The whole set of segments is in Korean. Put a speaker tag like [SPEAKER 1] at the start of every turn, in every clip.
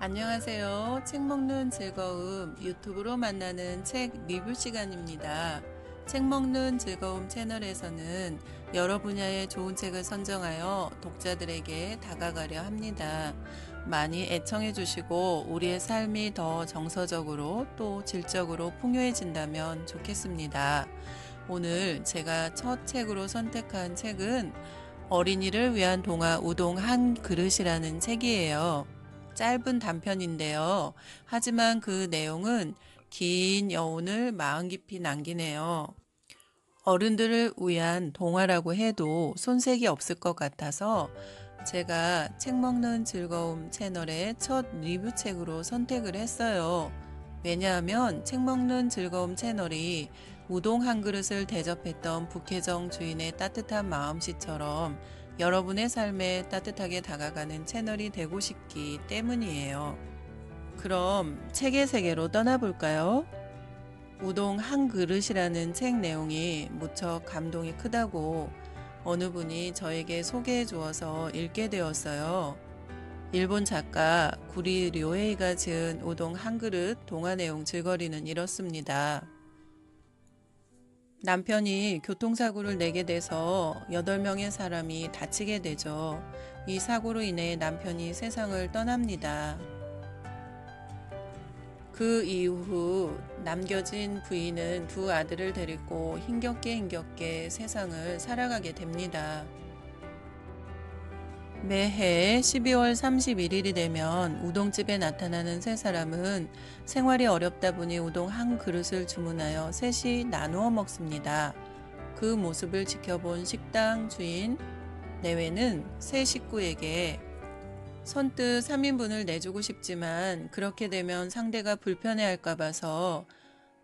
[SPEAKER 1] 안녕하세요. 책 먹는 즐거움 유튜브로 만나는 책 리뷰 시간입니다. 책 먹는 즐거움 채널에서는 여러 분야의 좋은 책을 선정하여 독자들에게 다가가려 합니다. 많이 애청해 주시고 우리의 삶이 더 정서적으로 또 질적으로 풍요해진다면 좋겠습니다. 오늘 제가 첫 책으로 선택한 책은 어린이를 위한 동화 우동 한 그릇이라는 책이에요. 짧은 단편인데요. 하지만 그 내용은 긴 여운을 마음 깊이 남기네요. 어른들을 위한 동화라고 해도 손색이 없을 것 같아서 제가 책 먹는 즐거움 채널의 첫 리뷰책으로 선택을 했어요. 왜냐하면 책 먹는 즐거움 채널이 우동 한 그릇을 대접했던 북혜정 주인의 따뜻한 마음씨처럼 여러분의 삶에 따뜻하게 다가가는 채널이 되고 싶기 때문이에요. 그럼 책의 세계로 떠나볼까요? 우동 한 그릇이라는 책 내용이 무척 감동이 크다고 어느 분이 저에게 소개해 주어서 읽게 되었어요. 일본 작가 구리 료헤이가 지은 우동 한 그릇 동화 내용 줄거리는 이렇습니다. 남편이 교통사고를 내게 돼서 8명의 사람이 다치게 되죠. 이 사고로 인해 남편이 세상을 떠납니다. 그 이후 남겨진 부인은 두 아들을 데리고 힘겹게 세상을 살아가게 됩니다. 매해 12월 31일이 되면 우동집에 나타나는 세 사람은 생활이 어렵다 보니 우동 한 그릇을 주문하여 셋이 나누어 먹습니다. 그 모습을 지켜본 식당 주인 내외는 세 식구에게 선뜻 3인분을 내주고 싶지만 그렇게 되면 상대가 불편해할까 봐서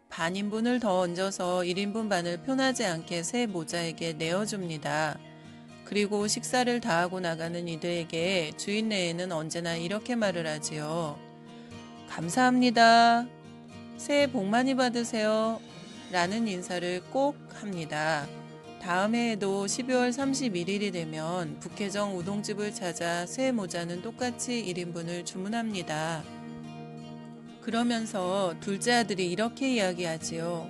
[SPEAKER 1] 반인분을 더 얹어서 1인분 반을 표나지 않게 새 모자에게 내어줍니다. 그리고 식사를 다 하고 나가는 이들에게 주인네에는 언제나 이렇게 말을 하지요. 감사합니다. 새해 복 많이 받으세요. 라는 인사를 꼭 합니다. 다음 해에도 12월 31일이 되면 북혜정 우동집을 찾아 새 모자는 똑같이 1인분을 주문합니다. 그러면서 둘째 아들이 이렇게 이야기하지요.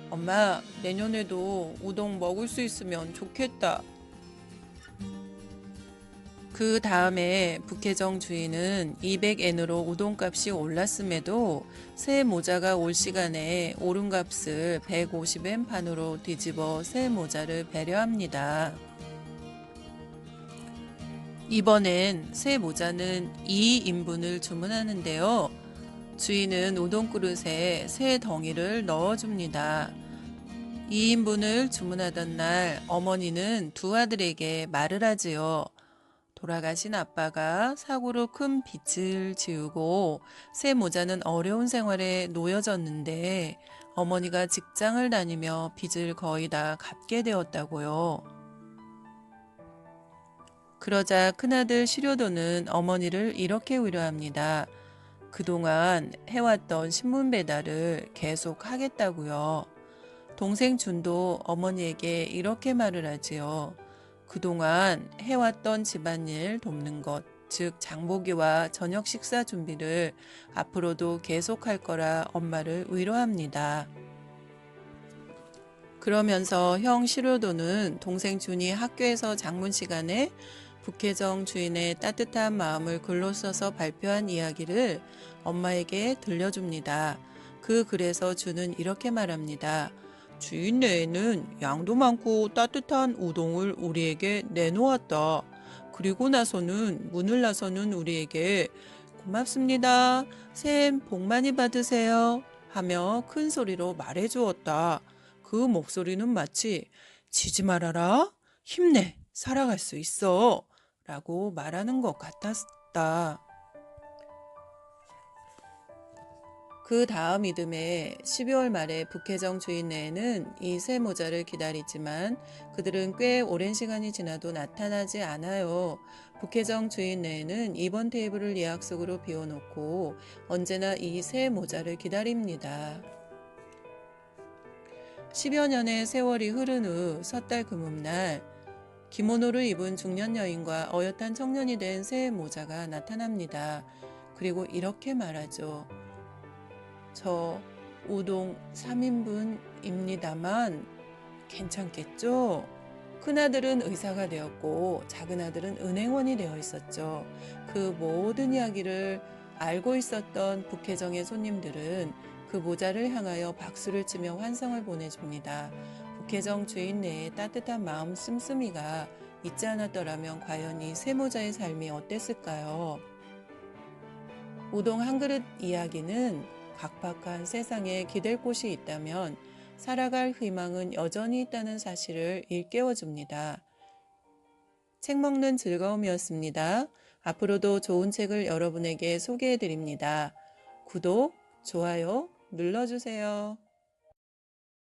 [SPEAKER 1] 엄마, 내년에도 우동 먹을 수 있으면 좋겠다. 그 다음에 북혜정 주인은 200엔으로 우동값이 올랐음에도 새 모자가 올 시간에 오른 값을 150엔 판으로 뒤집어 새 모자를 배려합니다. 이번엔 새 모자는 2인분을 주문하는데요. 주인은 우동 그릇에 새 덩이를 넣어줍니다. 2인분을 주문하던 날 어머니는 두 아들에게 말을 하지요. 돌아가신 아빠가 사고로 큰 빚을 지우고 새 모자는 어려운 생활에 놓여졌는데 어머니가 직장을 다니며 빚을 거의 다 갚게 되었다고요. 그러자 큰아들 시료도는 어머니를 이렇게 위로합니다. 그동안 해왔던 신문 배달을 계속 하겠다고요. 동생 준도 어머니에게 이렇게 말을 하지요. 그동안 해왔던 집안일 돕는 것, 즉 장보기와 저녁 식사 준비를 앞으로도 계속할 거라 엄마를 위로합니다. 그러면서 형 시로도는 동생 준이 학교에서 장문 시간에 북혜정 주인의 따뜻한 마음을 글로 써서 발표한 이야기를 엄마에게 들려줍니다. 그 글에서 준은 이렇게 말합니다. 주인 내에는 양도 많고 따뜻한 우동을 우리에게 내놓았다. 그리고 나서는 문을 나서는 우리에게 고맙습니다. 새해 복 많이 받으세요. 하며 큰 소리로 말해주었다. 그 목소리는 마치 지지 말아라. 힘내. 살아갈 수 있어. 라고 말하는 것 같았다. 그 다음 이듬해 12월 말에 북혜정 주인네에는 이 새 모자를 기다리지만 그들은 꽤 오랜 시간이 지나도 나타나지 않아요. 북혜정 주인네에는 이번 테이블을 예약석으로 비워놓고 언제나 이 새 모자를 기다립니다. 10여 년의 세월이 흐른 후 섣달 금음날 기모노를 입은 중년 여인과 어엿한 청년이 된 새 모자가 나타납니다. 그리고 이렇게 말하죠. 저 우동 3인분입니다만 괜찮겠죠? 큰아들은 의사가 되었고 작은아들은 은행원이 되어 있었죠. 그 모든 이야기를 알고 있었던 북혜정의 손님들은 그 모자를 향하여 박수를 치며 환성을 보내줍니다. 북혜정 주인 내에 따뜻한 마음 씀씀이가 있지 않았더라면 과연 이 쇠모자의 삶이 어땠을까요? 우동 한 그릇 이야기는 각박한 세상에 기댈 곳이 있다면 살아갈 희망은 여전히 있다는 사실을 일깨워줍니다. 책 먹는 즐거움이었습니다. 앞으로도 좋은 책을 여러분에게 소개해드립니다. 구독, 좋아요 눌러주세요.